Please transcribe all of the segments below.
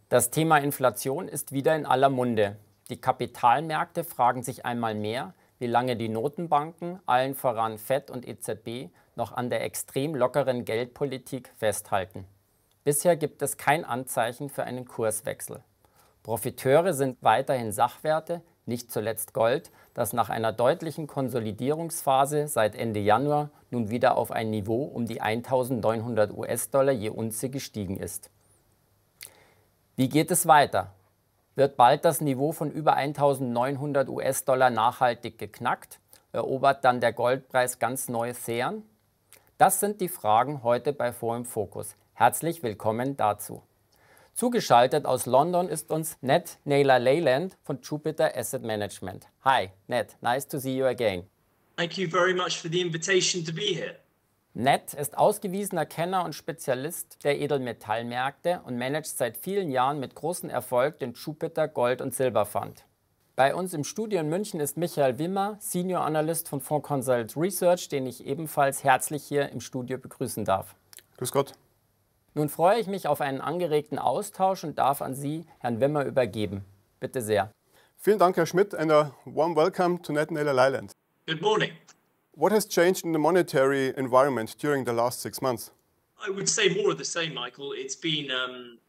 Das Thema Inflation ist wieder in aller Munde. Die Kapitalmärkte fragen sich einmal mehr, wie lange die Notenbanken, allen voran FED und EZB, noch an der extrem lockeren Geldpolitik festhalten. Bisher gibt es kein Anzeichen für einen Kurswechsel. Profiteure sind weiterhin Sachwerte, nicht zuletzt Gold, das nach einer deutlichen Konsolidierungsphase seit Ende Januar nun wieder auf ein Niveau um die 1.900 US-Dollar je Unze gestiegen ist. Wie geht es weiter? Wird bald das Niveau von über 1.900 US-Dollar nachhaltig geknackt? Erobert dann der Goldpreis ganz neue Sphären? Das sind die Fragen heute bei Fonds im Fokus. Herzlich willkommen dazu. Zugeschaltet aus London ist uns Ned Naylor-Leyland von Jupiter Asset Management. Hi, Ned, nice to see you again. Thank you very much for the invitation to be here. Ned ist ausgewiesener Kenner und Spezialist der Edelmetallmärkte und managt seit vielen Jahren mit großem Erfolg den Jupiter Gold- und Silberfund. Bei uns im Studio in München ist Michael Wimmer, Senior-Analyst von FondsConsult Research, den ich ebenfalls herzlich hier im Studio begrüßen darf. Grüß Gott. Nun freue ich mich auf einen angeregten Austausch und darf an Sie, Herrn Wimmer, übergeben. Bitte sehr. Vielen Dank, Herr Schmidt, and a warm welcome to Ned Naylor-Leyland. Good morning. What has changed in the monetary environment during the last 6 months? I would say more of the same, Michael. It's been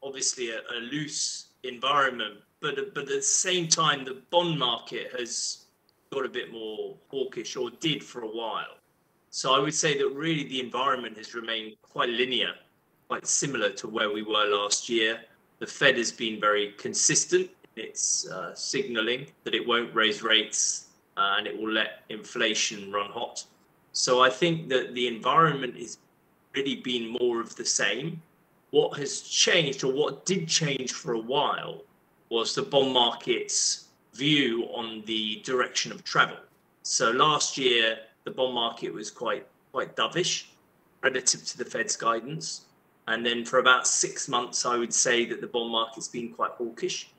obviously a loose environment, but at the same time, the bond market has got a bit more hawkish, or did for a while. So I would say that really the environment has remained quite linear, quite similar to where we were last year. The Fed has been very consistent in its signaling that it won't raise rates and it will let inflation run hot. So I think that the environment has really been more of the same. What has changed, or what did change for a while, was the bond market's view on the direction of travel. So last year, the bond market was quite dovish relative to the Fed's guidance. And then for about 6 months, I would say that the bond market's been quite hawkish.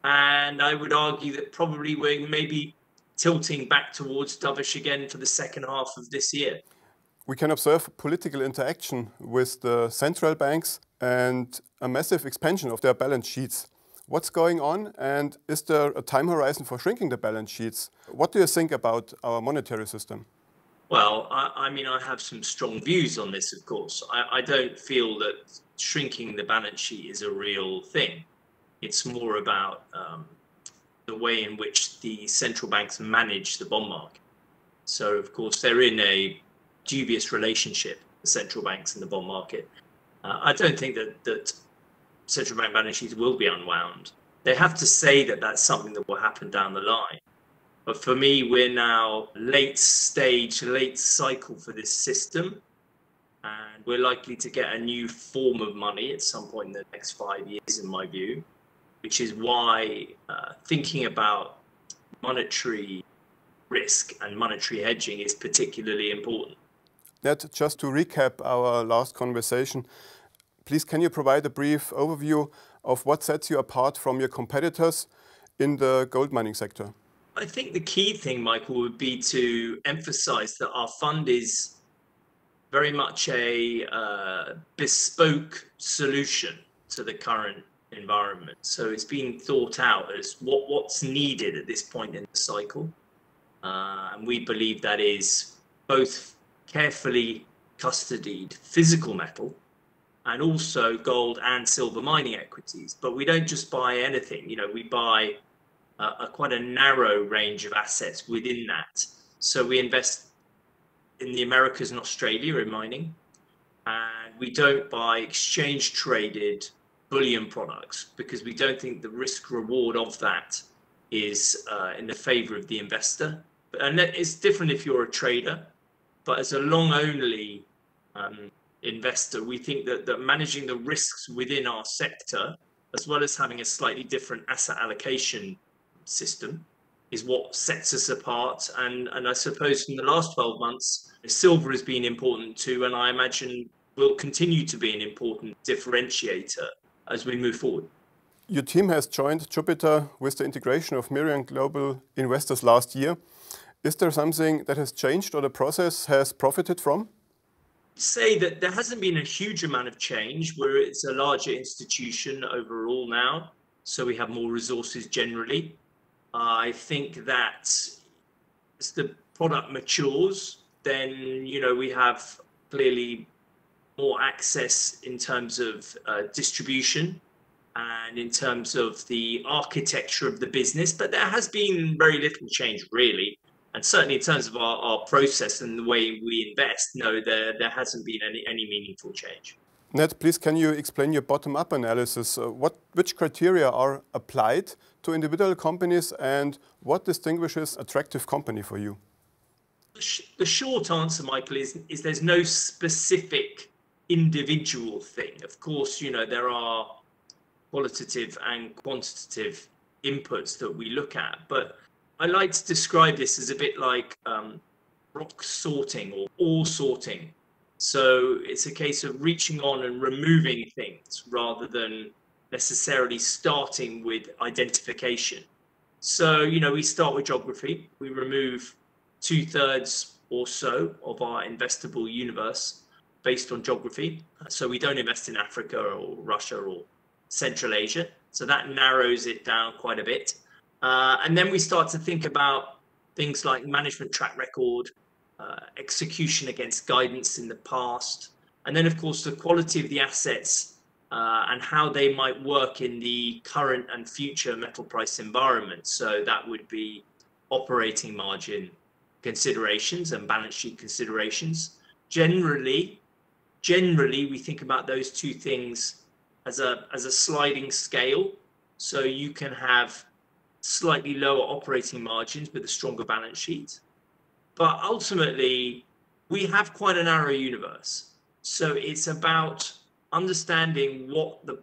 And I would argue that probably we're maybe tilting back towards dovish again for the second half of this year. We can observe political interaction with the central banks and a massive expansion of their balance sheets. What's going on, and is there a time horizon for shrinking the balance sheets? What do you think about our monetary system? Well, I mean, I have some strong views on this, of course. I don't feel that shrinking the balance sheet is a real thing. It's more about the way in which the central banks manage the bond market. So, of course, they're in a dubious relationship, the central banks and the bond market. I don't think that central bank balance sheets will be unwound. They have to say that that's something that will happen down the line. But for me, we're now late stage, late cycle for this system. And we're likely to get a new form of money at some point in the next 5 years, in my view, which is why thinking about monetary risk and monetary hedging is particularly important. Ned, just to recap our last conversation, please can you provide a brief overview of what sets you apart from your competitors in the gold mining sector? I think the key thing, Michael, would be to emphasize that our fund is very much a bespoke solution to the current environment. So it's been thought out as what's needed at this point in the cycle. And we believe that is both carefully custodied physical metal and also gold and silver mining equities. But we don't just buy anything. You know, we buy quite a narrow range of assets within that. So we invest in the Americas and Australia in mining, and we don't buy exchange traded bullion products because we don't think the risk reward of that is in the favor of the investor. And it's different if you're a trader, but as a long only investor, we think that managing the risks within our sector, as well as having a slightly different asset allocation system, is what sets us apart. And I suppose from the last 12 months, silver has been important too, and I imagine will continue to be an important differentiator as we move forward. Your team has joined Jupiter with the integration of Miriam Global Investors last year. Is there something that has changed or the process has profited from? say that there hasn't been a huge amount of change, where it's a larger institution overall now, so we have more resources generally. I think that as the product matures, then we have clearly more access in terms of distribution and in terms of the architecture of the business, but there has been very little change really. And certainly in terms of our process and the way we invest, no, there hasn't been any meaningful change. Ned, please can you explain your bottom-up analysis? Which criteria are applied to individual companies and what distinguishes attractive company for you? The short answer, Michael, is there's no specific individual thing. Of course, there are qualitative and quantitative inputs that we look at, but I like to describe this as a bit like rock sorting or ore sorting. So it's a case of reaching on and removing things rather than necessarily starting with identification. So, we start with geography. We remove 2/3 or so of our investable universe based on geography. So we don't invest in Africa or Russia or Central Asia. So that narrows it down quite a bit. And then we start to think about things like management track record, execution against guidance in the past, and then of course the quality of the assets and how they might work in the current and future metal price environment. So that would be operating margin considerations and balance sheet considerations. Generally we think about those two things as a sliding scale. So you can have slightly lower operating margins with a stronger balance sheet. But ultimately, we have quite a narrow universe. So it's about understanding what the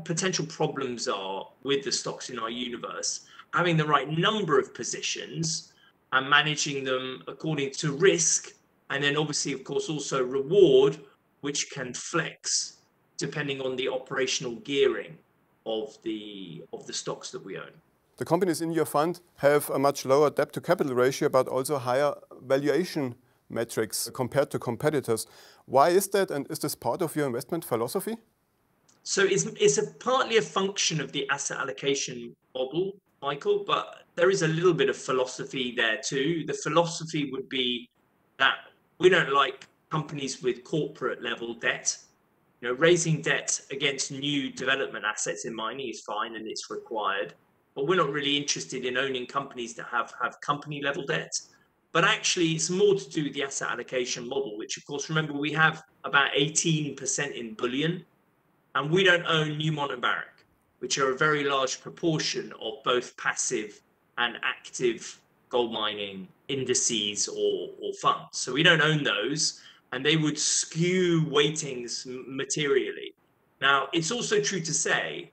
potential problems are with the stocks in our universe, having the right number of positions and managing them according to risk. And then obviously, of course, also reward, which can flex depending on the operational gearing of the stocks that we own. The companies in your fund have a much lower debt to capital ratio, but also higher valuation metrics compared to competitors. Why is that, and is this part of your investment philosophy? So it's partly a function of the asset allocation model, Michael, but there is a little bit of philosophy there too. The philosophy would be that we don't like companies with corporate level debt. Raising debt against new development assets in mining is fine and it's required. But we're not really interested in owning companies that have company level debt. But actually, it's more to do with the asset allocation model, which, of course, remember, we have about 18% in bullion, and we don't own Newmont and Barrick, which are a very large proportion of both passive and active gold mining indices or funds. So we don't own those, and they would skew weightings materially. Now, it's also true to say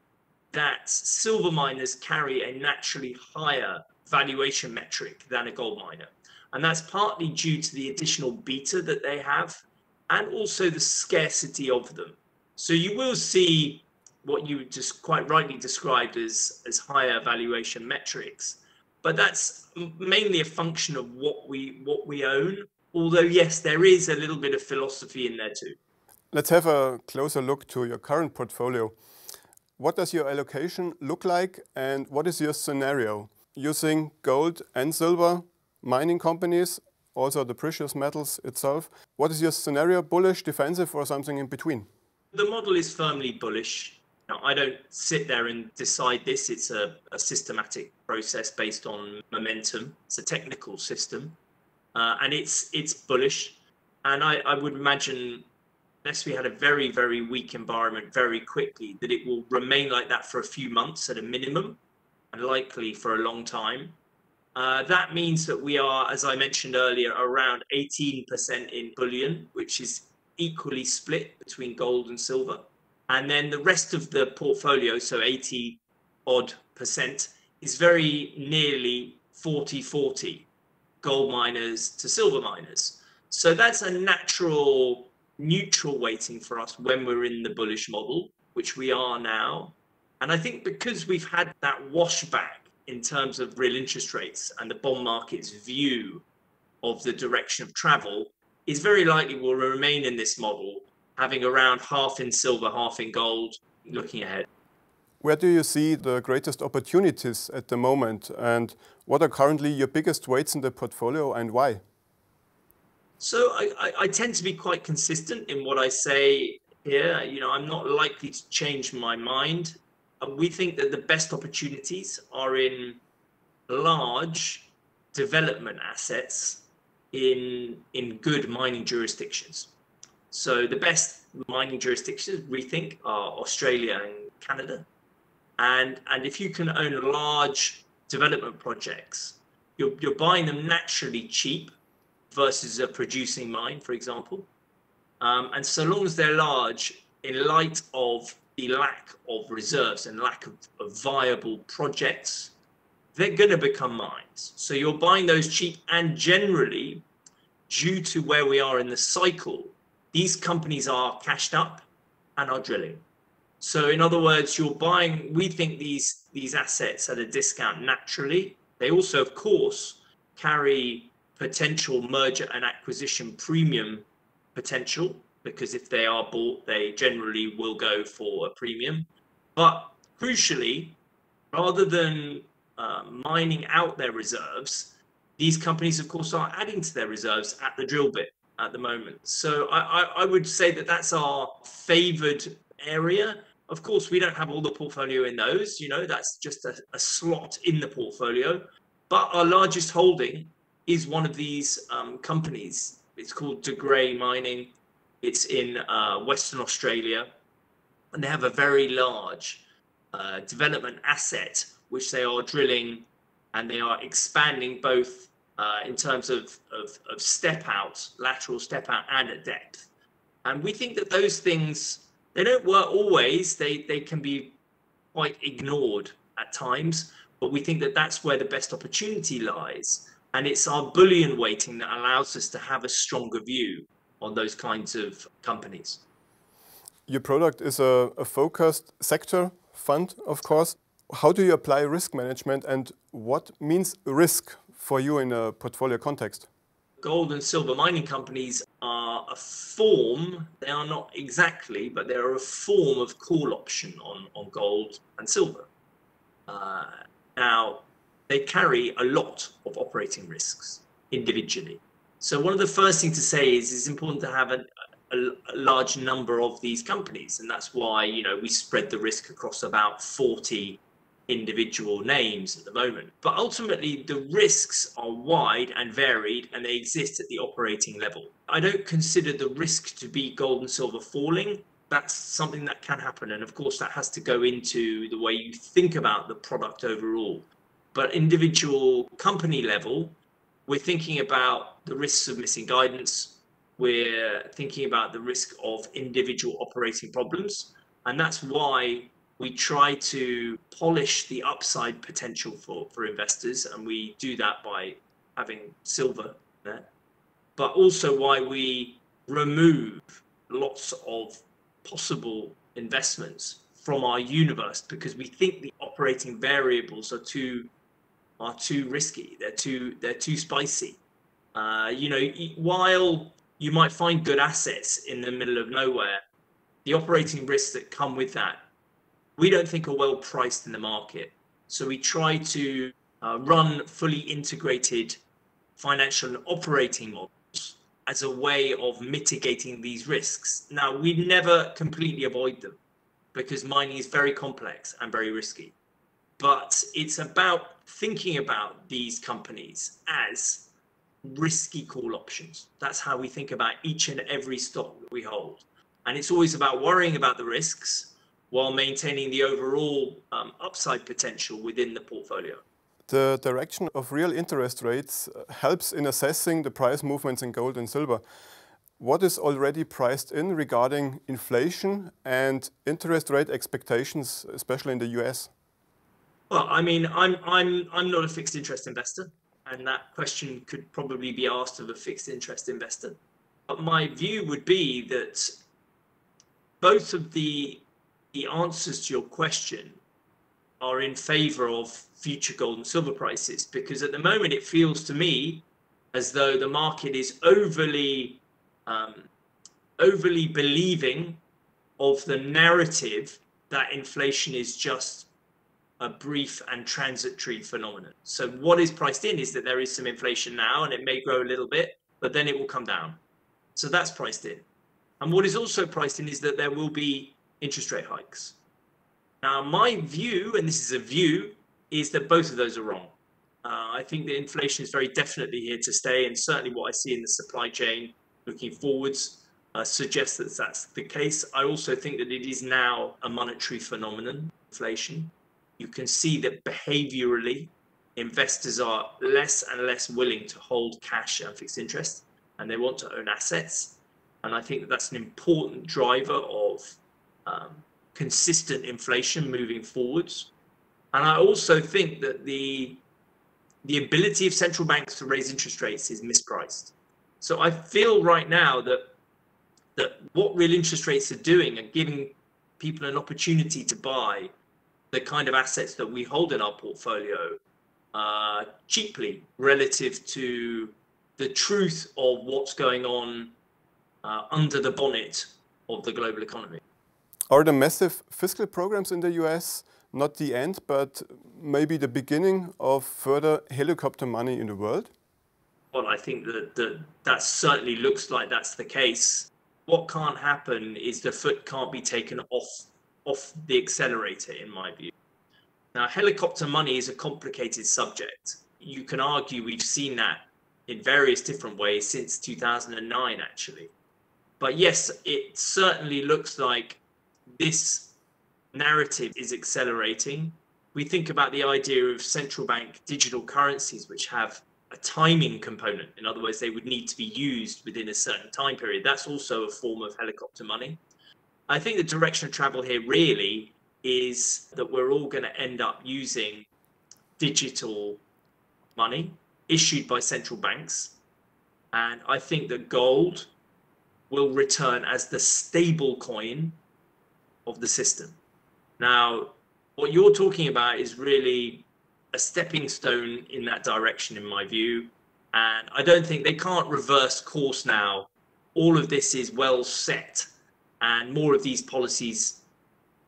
that silver miners carry a naturally higher valuation metric than a gold miner. And that's partly due to the additional beta that they have and also the scarcity of them. So you will see what you just quite rightly described as higher valuation metrics. But that's mainly a function of what we own. Although, yes, there is a little bit of philosophy in there too. Let's have a closer look to your current portfolio. What does your allocation look like and what is your scenario? Using gold and silver, mining companies, also the precious metals itself. What is your scenario? Bullish, defensive, or something in between? The model is firmly bullish. Now, I don't sit there and decide this. It's a systematic process based on momentum. It's a technical system. And it's bullish. And I would imagine, unless we had a very, very weak environment very quickly, that it will remain like that for a few months at a minimum, and likely for a long time. That means that we are, as I mentioned earlier, around 18% in bullion, which is equally split between gold and silver. And then the rest of the portfolio, so 80-odd%, is very nearly 40-40, gold miners to silver miners. So that's a natural neutral weighting for us when we're in the bullish model, which we are now. And I think because we've had that washback in terms of real interest rates and the bond market's view of the direction of travel, is very likely will remain in this model, having around half in silver, half in gold, looking ahead. Where do you see the greatest opportunities at the moment, and what are currently your biggest weights in the portfolio and why? So I tend to be quite consistent in what I say here. You know, I'm not likely to change my mind. We think that the best opportunities are in large development assets in good mining jurisdictions. So the best mining jurisdictions, we think, are Australia and Canada. And if you can own large development projects, you're buying them naturally cheap versus a producing mine, for example. And so long as they're large, in light of the lack of reserves and lack of viable projects, they're going to become mines. So you're buying those cheap, and generally, due to where we are in the cycle, these companies are cashed up and are drilling. So in other words, you're buying, we think these assets at a discount naturally. They also, of course, carry potential merger and acquisition premium potential, because if they are bought, they generally will go for a premium. But crucially, rather than mining out their reserves, these companies, of course, are adding to their reserves at the drill bit at the moment. So I would say that that's our favored area. Of course, we don't have all the portfolio in those, you know, that's just a slot in the portfolio. But our largest holding is one of these companies. It's called De Grey Mining. It's in Western Australia, and they have a very large development asset, which they are drilling, and they are expanding both in terms of step out, lateral step out, and at depth. And we think that those things, they don't work always. They can be quite ignored at times, but we think that that's where the best opportunity lies. And it's our bullion weighting that allows us to have a stronger view on those kinds of companies. Your product is a focused sector fund, of course. How do you apply risk management, and what means risk for you in a portfolio context? Gold and silver mining companies are a form, they are not exactly, but they're a form of call option on gold and silver. Now, they carry a lot of operating risks individually. So one of the first things to say is it's important to have a large number of these companies, and that's why, you know, we spread the risk across about 40 individual names at the moment. But ultimately, the risks are wide and varied, and they exist at the operating level. I don't consider the risk to be gold and silver falling. That's something that can happen, and of course that has to go into the way you think about the product overall. But individual company level, we're thinking about the risks of missing guidance. We're thinking about the risk of individual operating problems, and that's why we try to polish the upside potential for investors, and we do that by having silver there, but also why we remove lots of possible investments from our universe, because we think the operating variables are too risky. They're too spicy. You know, while you might find good assets in the middle of nowhere, the operating risks that come with that, we don't think are well priced in the market. So we try to run fully integrated financial and operating models as a way of mitigating these risks. Now, we never completely avoid them, because mining is very complex and very risky. But it's about thinking about these companies as risky call options. That's how we think about each and every stock that we hold. And it's always about worrying about the risks while maintaining the overall upside potential within the portfolio. The direction of real interest rates helps in assessing the price movements in gold and silver. What is already priced in regarding inflation and interest rate expectations, especially in the US? Well, I mean, I'm not a fixed interest investor, and that question could probably be asked of a fixed interest investor. But my view would be that both of the answers to your question are in favor of future gold and silver prices, because at the moment it feels to me as though the market is overly overly believing of the narrative that inflation is just a brief and transitory phenomenon. So what is priced in is that there is some inflation now and it may grow a little bit, but then it will come down. So that's priced in. And what is also priced in is that there will be interest rate hikes. Now, my view, and this is a view, is that both of those are wrong. I think that inflation is very definitely here to stay, and certainly what I see in the supply chain looking forwards suggests that that's the case. I also think that it is now a monetary phenomenon, inflation. You can see that behaviorally, investors are less and less willing to hold cash and fixed interest, and they want to own assets. And I think that that's an important driver of consistent inflation moving forwards. And I also think that the ability of central banks to raise interest rates is mispriced. So I feel right now that what real interest rates are doing are giving people an opportunity to buy the kind of assets that we hold in our portfolio cheaply relative to the truth of what's going on under the bonnet of the global economy. Are the massive fiscal programs in the US not the end, but maybe the beginning of further helicopter money in the world? Well, I think that certainly looks like that's the case. What can't happen is the foot can't be taken off the accelerator, in my view. Now, helicopter money is a complicated subject. You can argue we've seen that in various different ways since 2009, actually. But yes, it certainly looks like this narrative is accelerating. We think about the idea of central bank digital currencies, which have a timing component. In other words, they would need to be used within a certain time period. That's also a form of helicopter money. I think the direction of travel here really is that we're all going to end up using digital money issued by central banks. And I think that gold will return as the stable coin of the system. Now, what you're talking about is really a stepping stone in that direction, in my view. And I don't think they can't reverse course now. All of this is well set, and more of these policies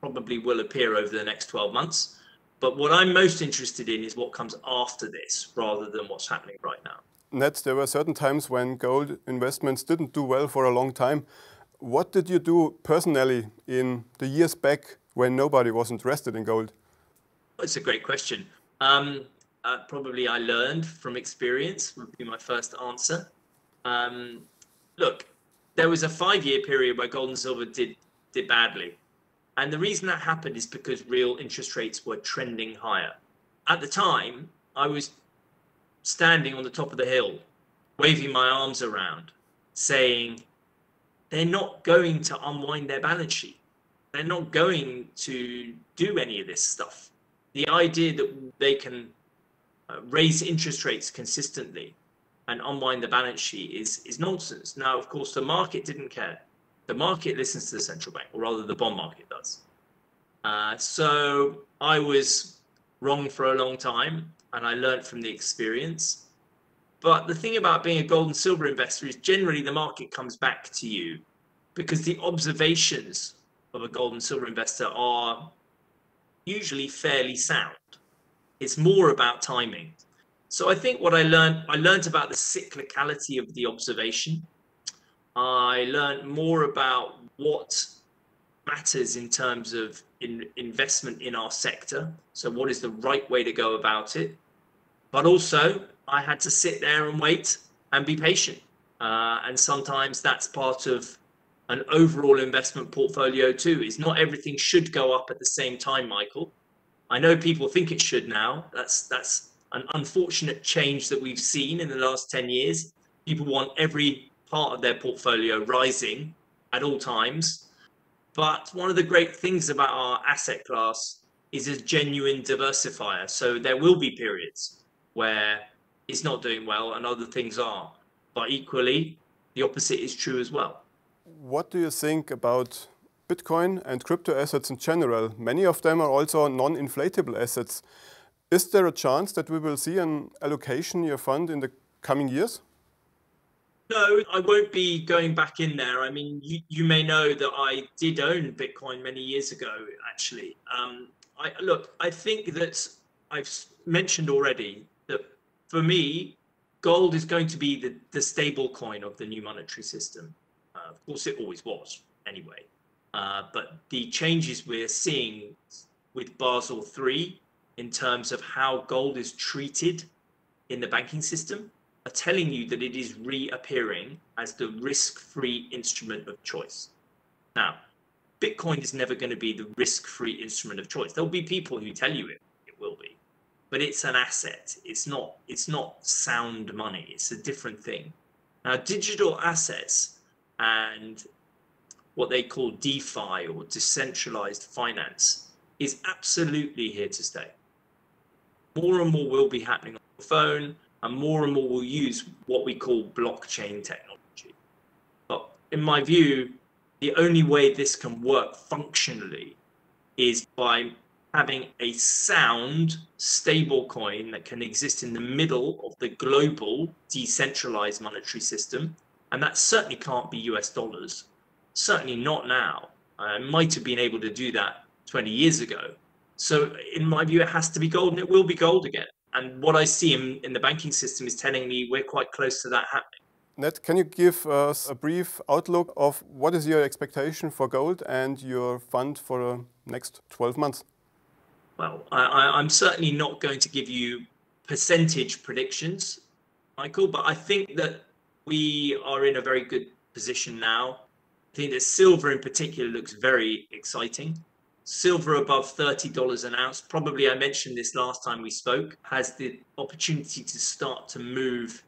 probably will appear over the next 12 months. But what I'm most interested in is what comes after this, rather than what's happening right now. Ned, there were certain times when gold investments didn't do well for a long time. What did you do personally in the years back when nobody was interested in gold? It's a great question. Probably I learned from experience would be my first answer. Look, there was a 5-year period where gold and silver did badly. And the reason that happened is because real interest rates were trending higher. At the time, I was standing on the top of the hill, waving my arms around, saying, they're not going to unwind their balance sheet. They're not going to do any of this stuff. The idea that they can raise interest rates consistently and unwind the balance sheet is nonsense. Now, of course, the market didn't care. The market listens to the central bank, or rather the bond market does. So I was wrong for a long time, and I learned from the experience. But the thing about being a gold and silver investor is generally the market comes back to you, because the observations of a gold and silver investor are usually fairly sound. It's more about timing. So I think what I learned about the cyclicality of the observation. I learned more about what matters in terms of investment in our sector. So what is the right way to go about it? But also I had to sit there and wait and be patient. And sometimes that's part of an overall investment portfolio too. Is not everything should go up at the same time, Michael. I know people think it should now. That's an unfortunate change that we've seen in the last 10 years. People want every part of their portfolio rising at all times. But one of the great things about our asset class is a genuine diversifier. So there will be periods where it's not doing well and other things are. But equally, the opposite is true as well. What do you think about Bitcoin and crypto assets in general? Many of them are also non-inflatable assets. Is there a chance that we will see an allocation in your fund in the coming years? No, I won't be going back in there. I mean, you may know that I did own Bitcoin many years ago, actually. I think that I've mentioned already that for me, gold is going to be the stable coin of the new monetary system. Of course, it always was anyway. But the changes we're seeing with Basel III in terms of how gold is treated in the banking system are telling you that it is reappearing as the risk-free instrument of choice. Now, Bitcoin is never going to be the risk-free instrument of choice. There'll be people who tell you it will be, but it's an asset. It's not sound money. It's a different thing. Now, digital assets and what they call DeFi or decentralized finance is absolutely here to stay. More and more will be happening on the phone, and more will use what we call blockchain technology. But in my view, the only way this can work functionally is by having a sound, stable coin that can exist in the middle of the global decentralized monetary system. And that certainly can't be US dollars, certainly not now. I might have been able to do that 20 years ago. So in my view, it has to be gold, and it will be gold again. And what I see in the banking system is telling me we're quite close to that happening. Ned, can you give us a brief outlook of what is your expectation for gold and your fund for the next 12 months? Well, I'm certainly not going to give you percentage predictions, Michael, but I think that we are in a very good position now. I think that silver in particular looks very exciting. Silver above $30 an ounce, probably I mentioned this last time we spoke, has the opportunity to start to move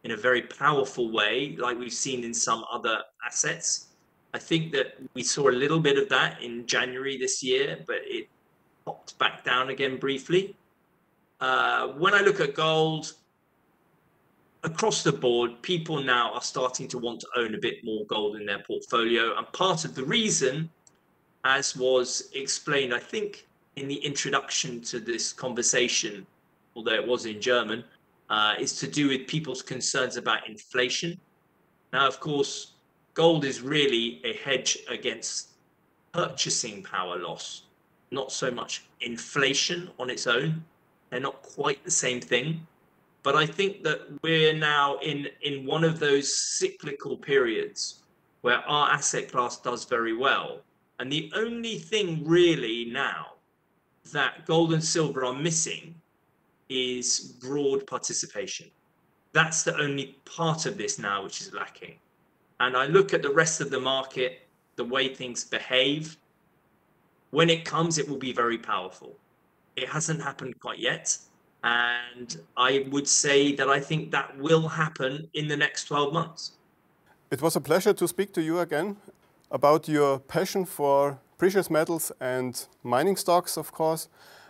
in a very powerful way, like we've seen in some other assets. I think that we saw a little bit of that in January this year, but it popped back down again briefly. When I look at gold, across the board, people now are starting to want to own a bit more gold in their portfolio. And part of the reason, as was explained, I think, in the introduction to this conversation, although it was in German, is to do with people's concerns about inflation. Now, of course, gold is really a hedge against purchasing power loss, not so much inflation on its own. They're not quite the same thing. But I think that we're now in one of those cyclical periods where our asset class does very well. And the only thing really now that gold and silver are missing is broad participation. That's the only part of this now which is lacking. And I look at the rest of the market, the way things behave. When it comes, it will be very powerful. It hasn't happened quite yet. And I would say that I think that will happen in the next 12 months. It was a pleasure to speak to you again about your passion for precious metals and mining stocks, of course,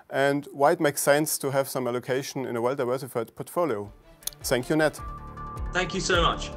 and why it makes sense to have some allocation in a well-diversified portfolio. Thank you, Ned. Thank you so much.